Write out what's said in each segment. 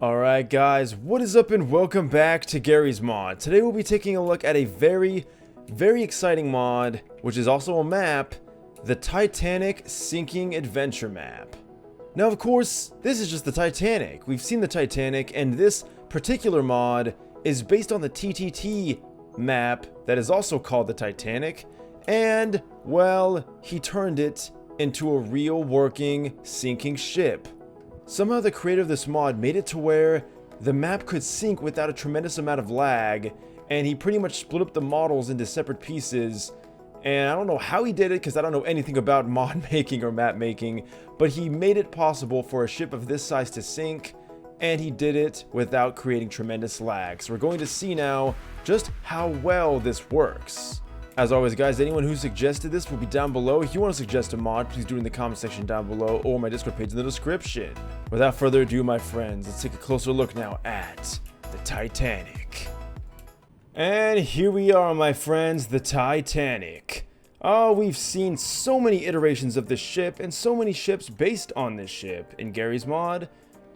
Alright guys, what is up and welcome back to Gary's Mod. Today we'll be taking a look at a very exciting mod, which is also a map, the Titanic Sinking Adventure Map. Now of course, this is just the Titanic. We've seen the Titanic, and this particular mod is based on the TTT map that is also called the Titanic, and, well, he turned it into a real working sinking ship. Somehow the creator of this mod made it to where the map could sink without a tremendous amount of lag, and he pretty much split up the models into separate pieces. And I don't know how he did it because I don't know anything about mod making or map making, but he made it possible for a ship of this size to sink, and he did it without creating tremendous lag. So we're going to see now just how well this works. As always guys, anyone who suggested this will be down below. If you want to suggest a mod, please do it in the comment section down below or my Discord page in the description. Without further ado, my friends, let's take a closer look now at the Titanic. And here we are, my friends, the Titanic. Oh, we've seen so many iterations of this ship and so many ships based on this ship in Gary's mod,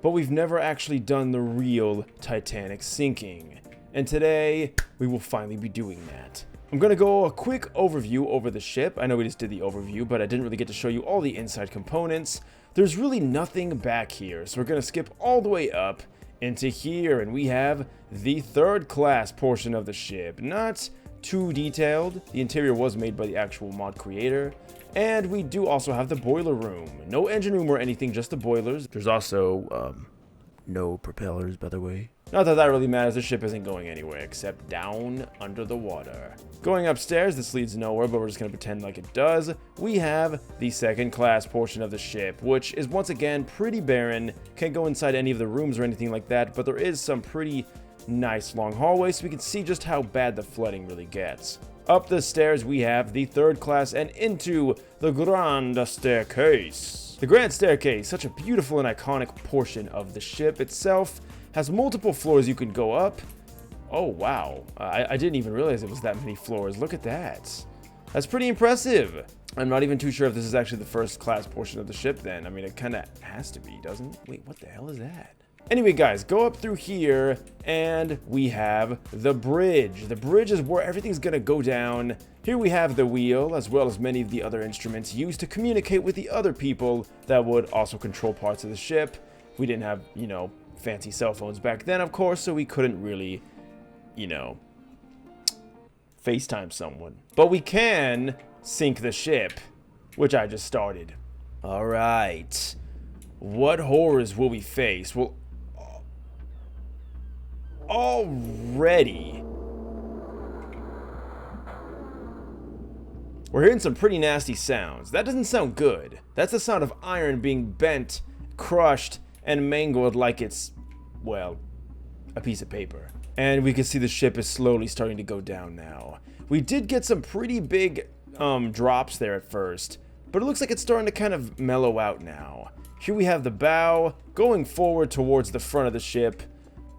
but we've never actually done the real Titanic sinking. And today, we will finally be doing that. I'm going to go a quick overview over the ship. I know we just did the overview, but I didn't really get to show you all the inside components. There's really nothing back here, so we're going to skip all the way up into here, and we have the third class portion of the ship. Not too detailed. The interior was made by the actual mod creator. And we do also have the boiler room. No engine room or anything, just the boilers. There's also, no propellers, by the way. Not that that really matters, the ship isn't going anywhere except down under the water. Going upstairs, this leads nowhere, but we're just going to pretend like it does. We have the second class portion of the ship, which is once again pretty barren. Can't go inside any of the rooms or anything like that, but there is some pretty nice long hallways, so we can see just how bad the flooding really gets. Up the stairs, we have the third class and into the Grand Staircase. The Grand Staircase, such a beautiful and iconic portion of the ship itself, has multiple floors you can go up. Oh wow, I didn't even realize it was that many floors. Look at that. That's pretty impressive. I'm not even too sure if this is actually the first class portion of the ship then. I mean, it kind of has to be, doesn't it? Wait, what the hell is that? Anyway guys, go up through here and we have the bridge. The bridge is where everything's gonna go down. Here we have the wheel, as well as many of the other instruments used to communicate with the other people that would also control parts of the ship. We didn't have, you know, fancy cell phones back then, of course, so we couldn't really, you know, FaceTime someone. But we can sink the ship, which I just started. All right. What horrors will we face? Well, already we're hearing some pretty nasty sounds. That doesn't sound good. That's the sound of iron being bent, crushed, and mangled like it's, well, a piece of paper. And we can see the ship is slowly starting to go down now. We did get some pretty big drops there at first, but it looks like it's starting to kind of mellow out now. Here we have the bow going forward towards the front of the ship,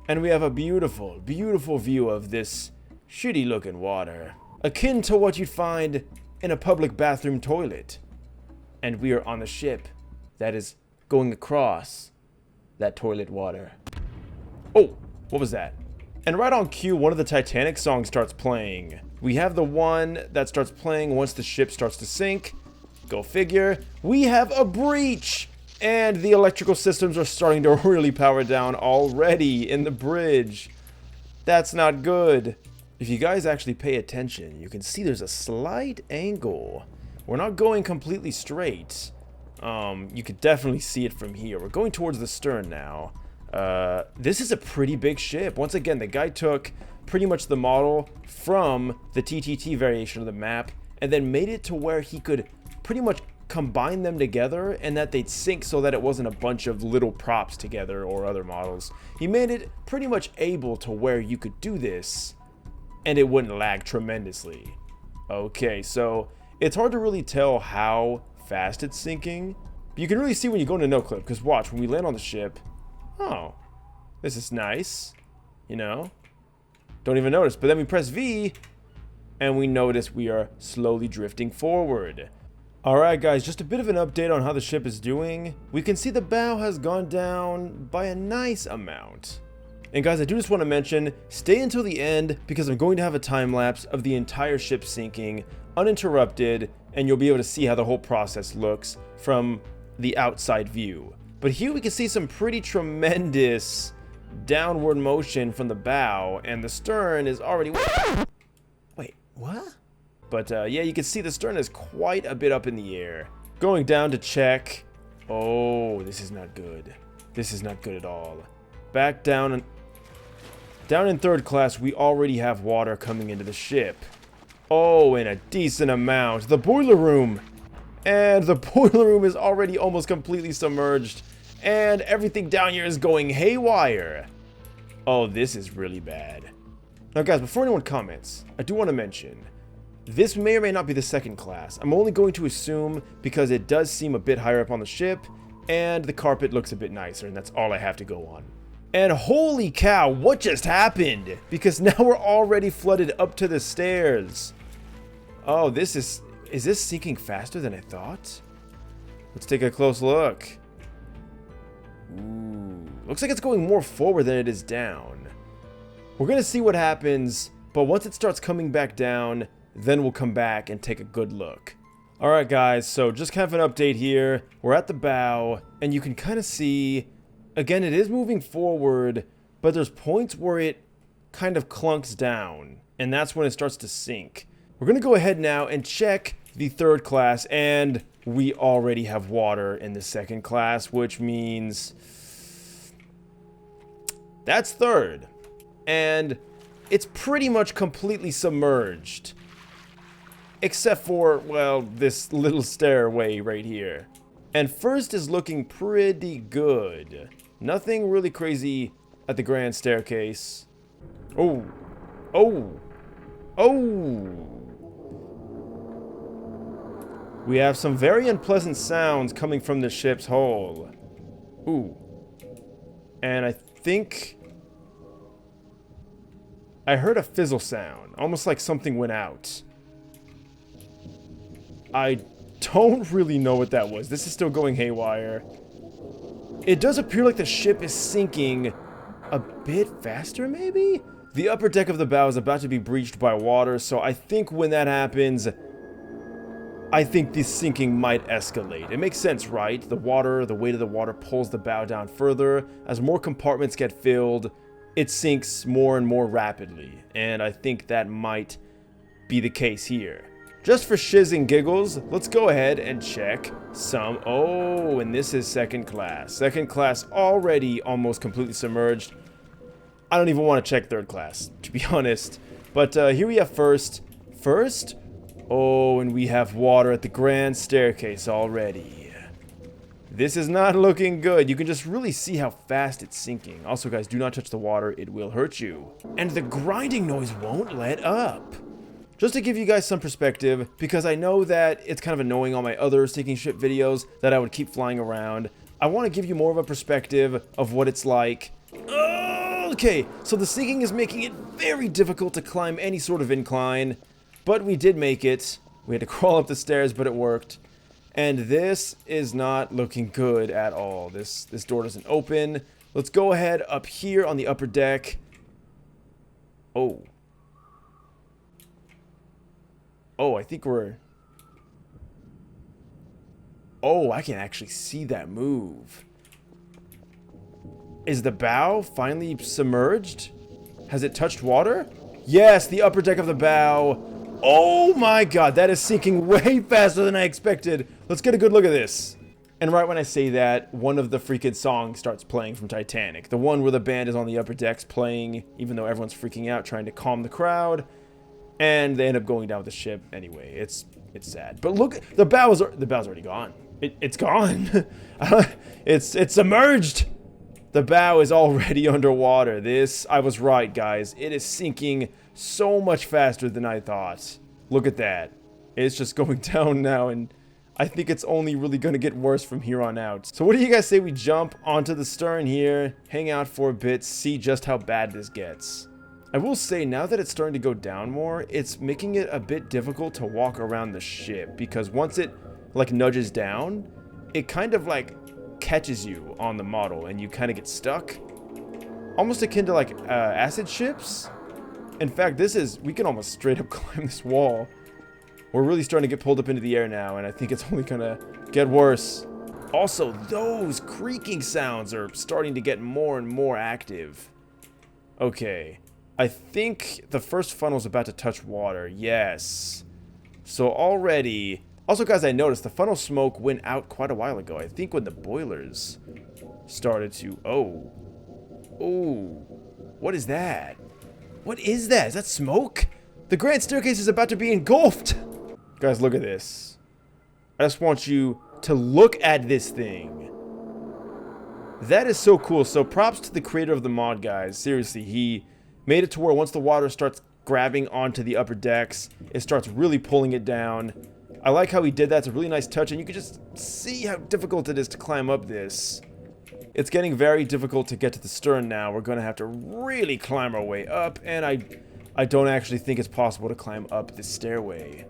and we have a beautiful view of this shitty looking water, akin to what you'd find in a public bathroom toilet. And we are on the ship that is going across that toilet water. Oh, what was that? And right on cue, one of the Titanic songs starts playing. We have the one that starts playing once the ship starts to sink. Go figure. We have a breach! And the electrical systems are starting to really power down already in the bridge. That's not good. If you guys actually pay attention, you can see there's a slight angle. We're not going completely straight. You could definitely see it from here. We're going towards the stern now. This is a pretty big ship. Once again, the guy took pretty much the model from the TTT variation of the map and then made it to where he could pretty much combine them together and that they'd sync so that it wasn't a bunch of little props together or other models. He made it pretty much able to where you could do this and it wouldn't lag tremendously. Okay, so it's hard to really tell how fast it's sinking. But you can really see when you go into no clip, because watch, when we land on the ship, oh, this is nice, you know, don't even notice. But then we press V and we notice we are slowly drifting forward. Alright guys, just a bit of an update on how the ship is doing. We can see the bow has gone down by a nice amount. And guys, I do just want to mention, stay until the end because I'm going to have a time lapse of the entire ship sinking, uninterrupted, and you'll be able to see how the whole process looks from the outside view. But here we can see some pretty tremendous downward motion from the bow, and the stern is already... Wait, what? But yeah, you can see the stern is quite a bit up in the air. Going down to check. Oh, this is not good. This is not good at all. Back down and down in third class, we already have water coming into the ship. Oh, in a decent amount. The boiler room. And the boiler room is already almost completely submerged. And everything down here is going haywire. Oh, this is really bad. Now guys, before anyone comments, I do want to mention, this may or may not be the second class. I'm only going to assume because it does seem a bit higher up on the ship, and the carpet looks a bit nicer, and that's all I have to go on. And holy cow, what just happened? Because now we're already flooded up to the stairs. Oh, is this sinking faster than I thought? Let's take a close look. Ooh, looks like it's going more forward than it is down. We're gonna see what happens, but once it starts coming back down, then we'll come back and take a good look. Alright guys, so just kind of an update here. We're at the bow, and you can kind of see, again, it is moving forward, but there's points where it kind of clunks down, and that's when it starts to sink. We're going to go ahead now and check the third class, and we already have water in the second class, which means that's third. And it's pretty much completely submerged. Except for, well, this little stairway right here. And first is looking pretty good. Nothing really crazy at the grand staircase. Oh. Oh. Oh. We have some very unpleasant sounds coming from the ship's hull. Ooh. And I think I heard a fizzle sound. Almost like something went out. I don't really know what that was. This is still going haywire. It does appear like the ship is sinking a bit faster, maybe? The upper deck of the bow is about to be breached by water, so I think when that happens, I think this sinking might escalate. It makes sense, right? The water, the weight of the water pulls the bow down further. As more compartments get filled, it sinks more and more rapidly, and I think that might be the case here. Just for shiz and giggles, let's go ahead and check some... Oh, and this is second class. Second class already almost completely submerged. I don't even want to check third class, to be honest. But here we have first. First? Oh, and we have water at the grand staircase already. This is not looking good. You can just really see how fast it's sinking. Also, guys, do not touch the water. It will hurt you. And the grinding noise won't let up. Just to give you guys some perspective, because I know that it's kind of annoying on my other sinking ship videos that I would keep flying around, I want to give you more of a perspective of what it's like. Okay, so the sinking is making it very difficult to climb any sort of incline, but we did make it. We had to crawl up the stairs, but it worked. And this is not looking good at all. This door doesn't open. Let's go ahead up here on the upper deck. Oh. Oh, I think we're... Oh, I can actually see that move. Is the bow finally submerged? Has it touched water? Yes, the upper deck of the bow. Oh my god, that is sinking way faster than I expected. Let's get a good look at this. And right when I say that, one of the freaking songs starts playing from Titanic. The one where the band is on the upper decks playing, even though everyone's freaking out, trying to calm the crowd. And they end up going down with the ship anyway. It's sad. But look, the bow's already gone. It's gone. It's submerged. The bow is already underwater. I was right, guys. It is sinking so much faster than I thought. Look at that. It's just going down now, and I think it's only really going to get worse from here on out. So what do you guys say we jump onto the stern here, hang out for a bit, see just how bad this gets? I will say, now that it's starting to go down more, it's making it a bit difficult to walk around the ship, because once it like nudges down, it kind of like catches you on the model and you kind of get stuck. Almost akin to like acid ships. In fact, we can almost straight up climb this wall. We're really starting to get pulled up into the air now, and I think it's only gonna get worse. Also, those creaking sounds are starting to get more and more active. Okay, I think the first funnel's about to touch water. Yes. So already... Also, guys, I noticed the funnel smoke went out quite a while ago. I think when the boilers started to... Oh. Oh. What is that? What is that? Is that smoke? The grand staircase is about to be engulfed. Guys, look at this. I just want you to look at this thing. That is so cool. So props to the creator of the mod, guys. Seriously, he made it to where once the water starts grabbing onto the upper decks, it starts really pulling it down. I like how he did that. It's a really nice touch, and you can just see how difficult it is to climb up this. It's getting very difficult to get to the stern now. We're going to have to really climb our way up, and I don't actually think it's possible to climb up this stairway.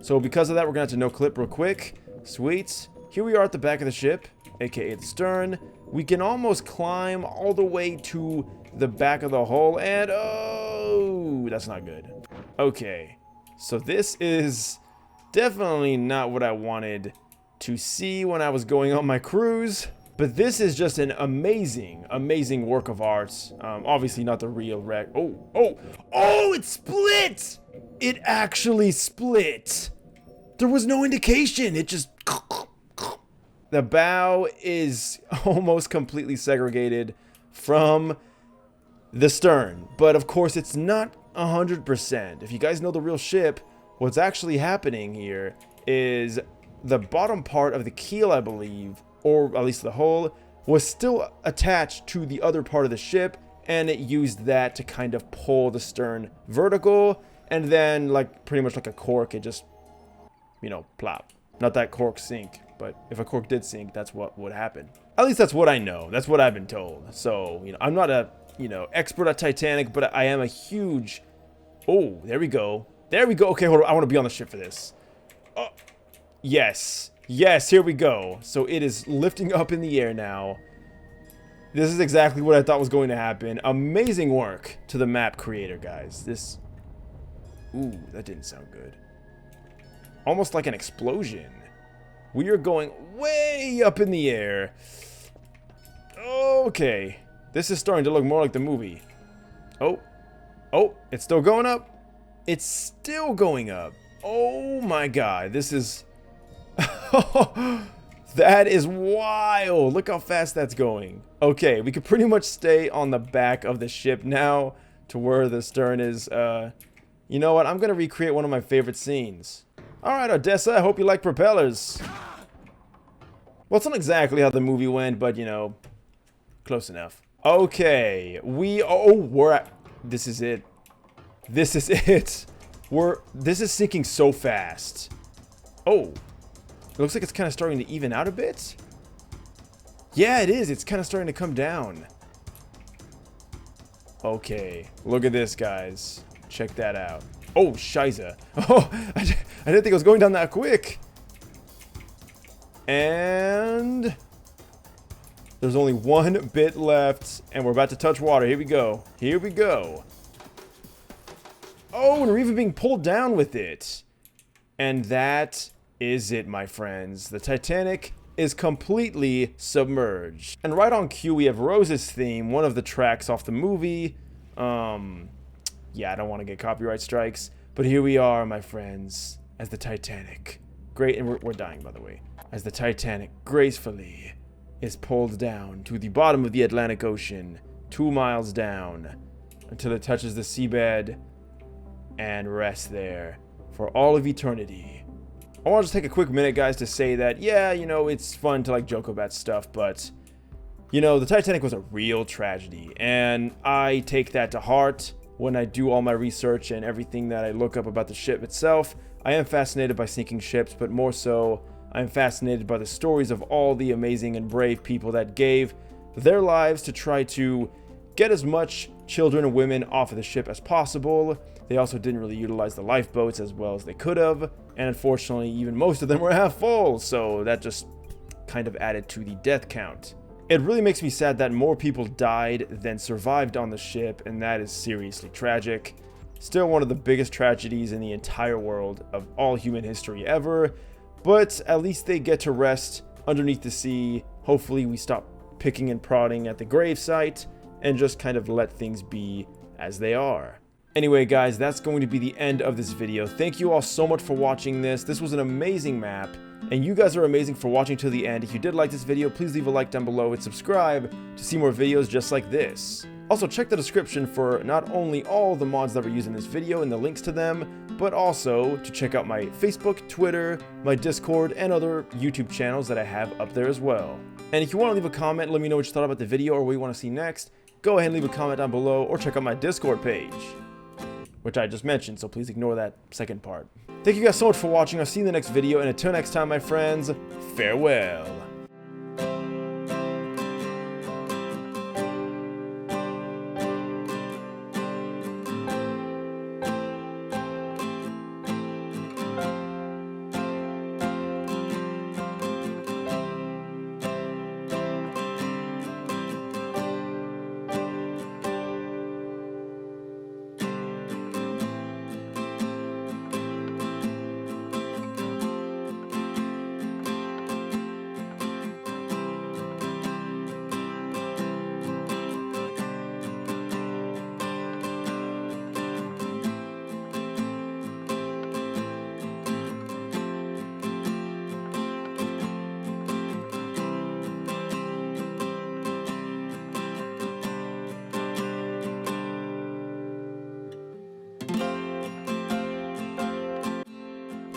So because of that, we're going to have to no-clip real quick. Sweet. Here we are at the back of the ship, aka the stern. We can almost climb all the way to the back of the hull, and oh, that's not good. Okay, so this is definitely not what I wanted to see when I was going on my cruise. But this is just an amazing, amazing work of art. Obviously not the real wreck. Oh, it split! It actually split. There was no indication. It just... The bow is almost completely segregated from the stern. But of course, it's not 100%. If you guys know the real ship, what's actually happening here is the bottom part of the keel, I believe, or at least the hull, was still attached to the other part of the ship, and it used that to kind of pull the stern vertical, and then, like, pretty much like a cork, it just, you know, plop. Not that corks sink, but if a cork did sink, that's what would happen. At least that's what I know. That's what I've been told. So, you know, I'm not a, you know, expert at Titanic, but I am a huge... Oh, there we go. There we go. Okay, hold on. I want to be on the ship for this. Oh, yes. Yes, here we go. So it is lifting up in the air now. This is exactly what I thought was going to happen. Amazing work to the map creator, guys. This... Ooh, that didn't sound good. Almost like an explosion. We are going way up in the air. Okay. This is starting to look more like the movie. Oh. Oh, it's still going up. It's still going up. Oh my god. This is... That is wild. Look how fast that's going. Okay, we could pretty much stay on the back of the ship now to where the stern is. You know what? I'm going to recreate one of my favorite scenes. Alright, Odessa, I hope you like propellers. Well, it's not exactly how the movie went, but, you know, close enough. Okay, we're at... This is it. This is it. This is sinking so fast. Oh. It looks like it's kind of starting to even out a bit. Yeah, it is. It's kind of starting to come down. Okay. Look at this, guys. Check that out. Oh, shiza. Oh, I didn't think it was going down that quick. And... there's only one bit left. And we're about to touch water. Here we go. Here we go. Oh, and we're even being pulled down with it. And that... is it, my friends. The Titanic is completely submerged. And right on cue, we have Rose's theme, one of the tracks off the movie. Yeah, I don't want to get copyright strikes. But here we are, my friends, as the Titanic. Great, and we're dying, by the way. As the Titanic gracefully is pulled down to the bottom of the Atlantic Ocean, 2 miles down, until it touches the seabed and rests there for all of eternity. I want to just take a quick minute, guys, to say that, yeah, you know, it's fun to, like, joke about stuff, but, you know, the Titanic was a real tragedy, and I take that to heart when I do all my research and everything that I look up about the ship itself. I am fascinated by sinking ships, but more so, I am fascinated by the stories of all the amazing and brave people that gave their lives to try to get as much children and women off of the ship as possible. They also didn't really utilize the lifeboats as well as they could have. And unfortunately, even most of them were half full, so that just kind of added to the death count. It really makes me sad that more people died than survived on the ship, and that is seriously tragic. Still one of the biggest tragedies in the entire world of all human history ever, but at least they get to rest underneath the sea. Hopefully we stop picking and prodding at the gravesite and just kind of let things be as they are. Anyway guys, that's going to be the end of this video. Thank you all so much for watching this. This was an amazing map, and you guys are amazing for watching till the end. If you did like this video, please leave a like down below and subscribe to see more videos just like this. Also, check the description for not only all the mods that were used in this video and the links to them, but also to check out my Facebook, Twitter, my Discord, and other YouTube channels that I have up there as well. And if you want to leave a comment, let me know what you thought about the video or what you want to see next, go ahead and leave a comment down below or check out my Discord page, which I just mentioned, so please ignore that second part. Thank you guys so much for watching. I'll see you in the next video, and until next time, my friends, farewell.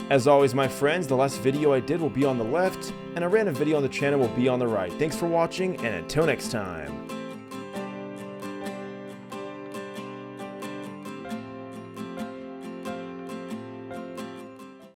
As always, my friends, the last video I did will be on the left, and a random video on the channel will be on the right. Thanks for watching, and until next time.